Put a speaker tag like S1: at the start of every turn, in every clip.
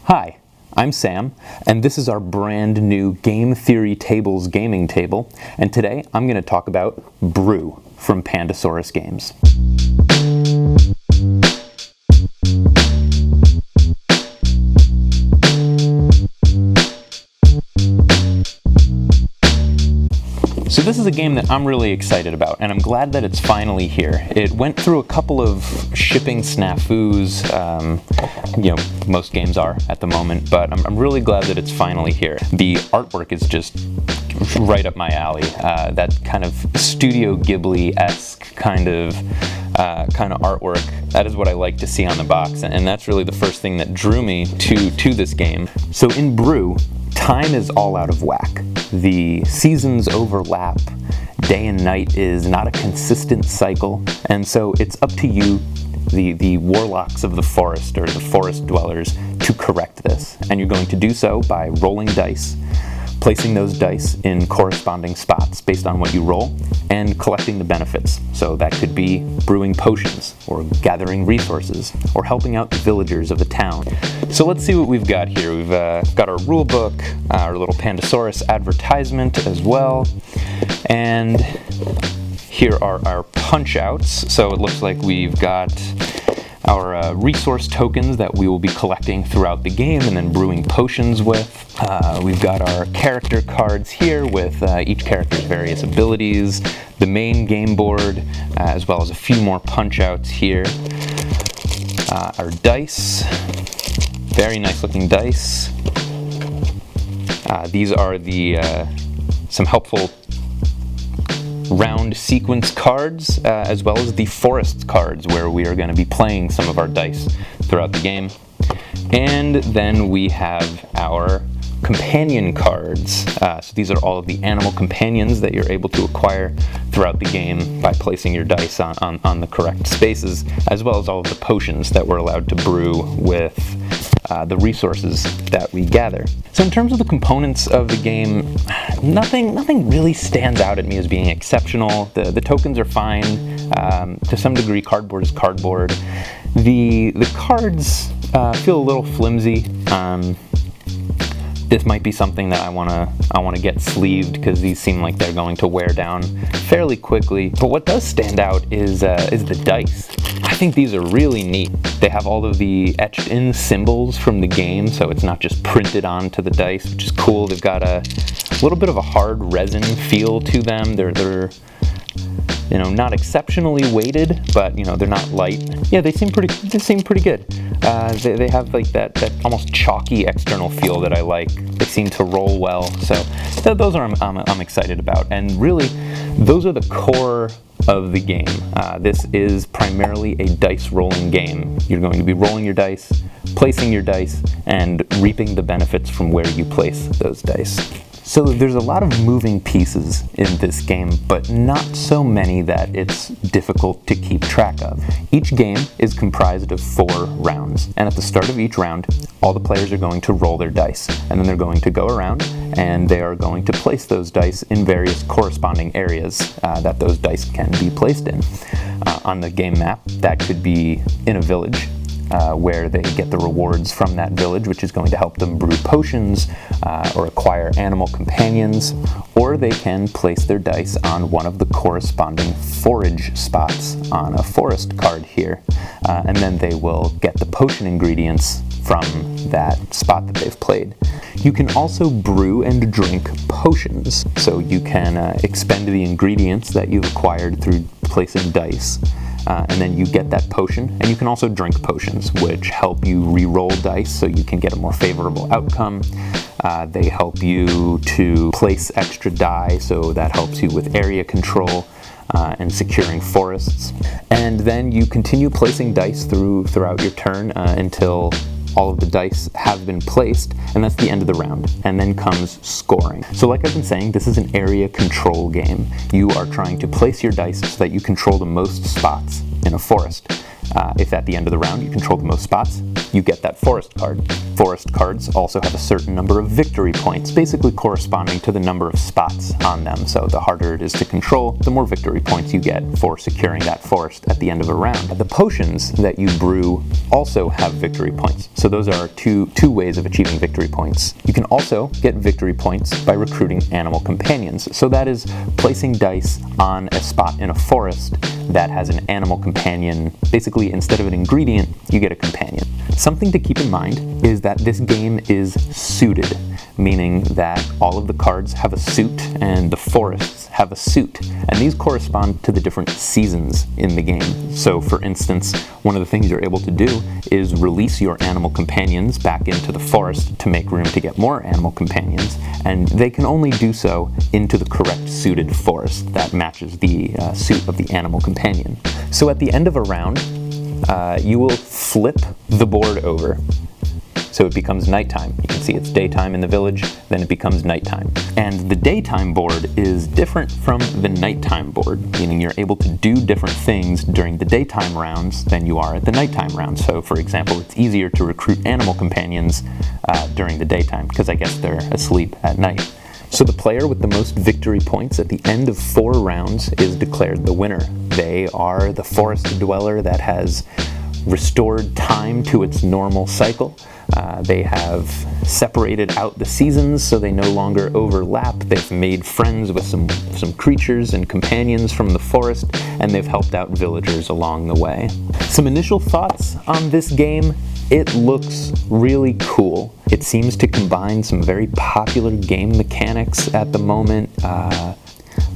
S1: Hi, I'm Sam, and this is our brand new Game Theory Tables gaming table, and today I'm going to talk about Brew from Pandasaurus Games. So this is a game that I'm really excited about, and I'm glad that it's finally here. It went through a couple of shipping snafus, most games are at the moment, but I'm really glad that it's finally here. The artwork is just right up my alley. That kind of Studio Ghibli-esque kind of artwork, that is what I like to see on the box, and that's really the first thing that drew me to this game. So in Brew, time is all out of whack. The seasons overlap, day and night is not a consistent cycle, and so it's up to you, the warlocks of the forest, or the forest dwellers, to correct this. And you're going to do so by rolling dice, placing those dice in corresponding spots based on what you roll, and collecting the benefits. So that could be brewing potions, or gathering resources, or helping out the villagers of the town. So let's see what we've got here. We've got our rule book, our little Pandasaurus advertisement as well, and here are our punch outs. So it looks like we've got our resource tokens that we will be collecting throughout the game and then brewing potions with. We've got our character cards here with each character's various abilities, the main game board, as well as a few more punch outs here. Our dice, very nice looking dice. These are the some helpful round sequence cards, as well as the forest cards, where we are going to be playing some of our dice throughout the game. And then we have our companion cards. So these are all of the animal companions that you're able to acquire throughout the game by placing your dice on the correct spaces, as well as all of the potions that we're allowed to brew with the resources that we gather. So in terms of the components of the game, nothing really stands out at me as being exceptional. The tokens are fine. To some degree, cardboard is cardboard. The cards feel a little flimsy. This might be something that I want to get sleeved, because these seem like they're going to wear down fairly quickly. But what does stand out is the dice. I think these are really neat. They have all of the etched-in symbols from the game, so it's not just printed onto the dice, which is cool. They've got a little bit of a hard resin feel to them. They're not exceptionally weighted, but they're not light. Yeah, they seem pretty good. They have like that almost chalky external feel that I like. They seem to roll well, so those are I'm excited about. And really, those are the core of the game. This is primarily a dice rolling game. You're going to be rolling your dice, placing your dice, and reaping the benefits from where you place those dice. So there's a lot of moving pieces in this game, but not so many that it's difficult to keep track of. Each game is comprised of 4 rounds, and at the start of each round, all the players are going to roll their dice, and then they're going to go around, and they are going to place those dice in various corresponding areas that those dice can be placed in. On the game map, that could be in a village, where they get the rewards from that village, which is going to help them brew potions or acquire animal companions, or they can place their dice on one of the corresponding forage spots on a forest card here, and then they will get the potion ingredients from that spot that they've played. You can also brew and drink potions, so you can expend the ingredients that you've acquired through placing dice, and then you get that potion. And you can also drink potions, which help you re-roll dice so you can get a more favorable outcome. They help you to place extra die, so that helps you with area control and securing forests. And then you continue placing dice throughout your turn until all of the dice have been placed, and that's the end of the round. And then comes scoring. So like I've been saying, this is an area control game. You are trying to place your dice so that you control the most spots in a forest. If at the end of the round you control the most spots, you get that forest card. Forest cards also have a certain number of victory points, basically corresponding to the number of spots on them. So the harder it is to control, the more victory points you get for securing that forest at the end of a round. The potions that you brew also have victory points. So those are two ways of achieving victory points. You can also get victory points by recruiting animal companions. So that is placing dice on a spot in a forest that has an animal companion. Basically, instead of an ingredient, you get a companion. Something to keep in mind is that this game is suited, meaning that all of the cards have a suit and the forests have a suit, and these correspond to the different seasons in the game. So for instance, one of the things you're able to do is release your animal companions back into the forest to make room to get more animal companions, and they can only do so into the correct suited forest that matches the suit of the animal companion. So at the end of a round, you will flip the board over. So it becomes nighttime. You can see it's daytime in the village, then it becomes nighttime. And the daytime board is different from the nighttime board, meaning you're able to do different things during the daytime rounds than you are at the nighttime rounds. So for example, it's easier to recruit animal companions during the daytime, because I guess they're asleep at night. So the player with the most victory points at the end of 4 rounds is declared the winner. They are the forest dweller that has restored time to its normal cycle. They have separated out the seasons so they no longer overlap. They've made friends with some creatures and companions from the forest, and they've helped out villagers along the way. Some initial thoughts on this game: it looks really cool. It seems to combine some very popular game mechanics at the moment.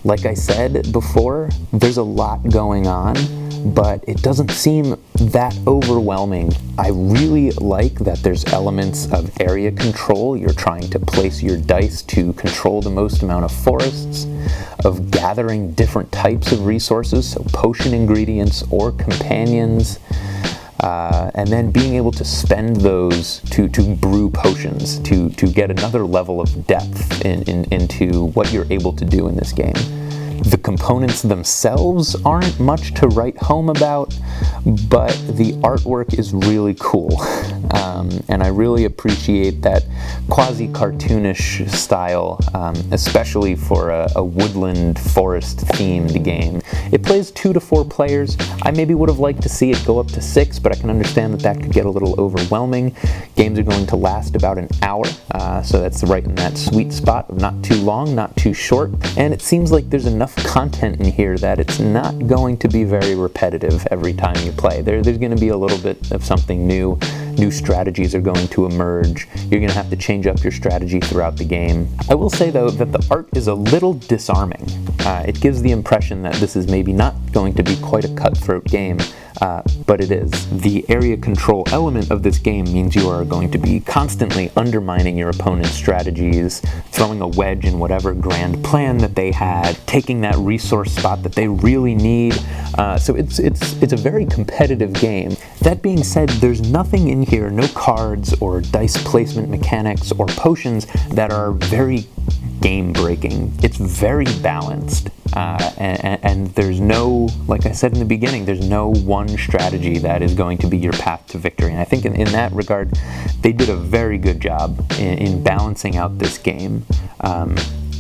S1: Like I said before, there's a lot going on, but it doesn't seem that overwhelming. I really like that there's elements of area control. You're trying to place your dice to control the most amount of forests, of gathering different types of resources, so potion ingredients or companions, and then being able to spend those to brew potions, to get another level of depth into what you're able to do in this game. The components themselves aren't much to write home about, but the artwork is really cool. And I really appreciate that quasi-cartoonish style, especially for a woodland forest-themed game. It plays 2 to 4 players. I maybe would have liked to see it go up to 6, but I can understand that could get a little overwhelming. Games are going to last about an hour, so that's right in that sweet spot of not too long, not too short, and it seems like there's enough content in here that it's not going to be very repetitive every time you play. There's going to be a little bit of something new. New strategies are going to emerge. You're going to have to change up your strategy throughout the game. I will say though that the art is a little disarming. It gives the impression that this is maybe not going to be quite a cutthroat game, but it is. The area control element of this game means you are going to be constantly undermining your opponent's strategies, throwing a wedge in whatever grand plan that they had, taking that resource spot that they really need. So it's a very competitive game. That being said, there's nothing in here, no cards or dice placement mechanics or potions that are very game-breaking. It's very balanced, and there's no, like I said in the beginning, there's no one strategy that is going to be your path to victory. And I think in that regard, they did a very good job in balancing out this game.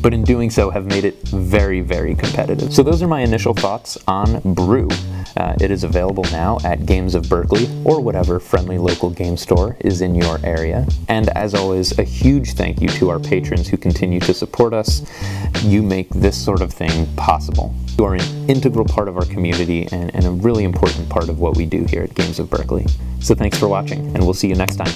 S1: But in doing so have made it very, very competitive. So those are my initial thoughts on Brew. It is available now at Games of Berkeley or whatever friendly local game store is in your area. And as always, a huge thank you to our patrons who continue to support us. You make this sort of thing possible. You are an integral part of our community and a really important part of what we do here at Games of Berkeley. So thanks for watching, and we'll see you next time.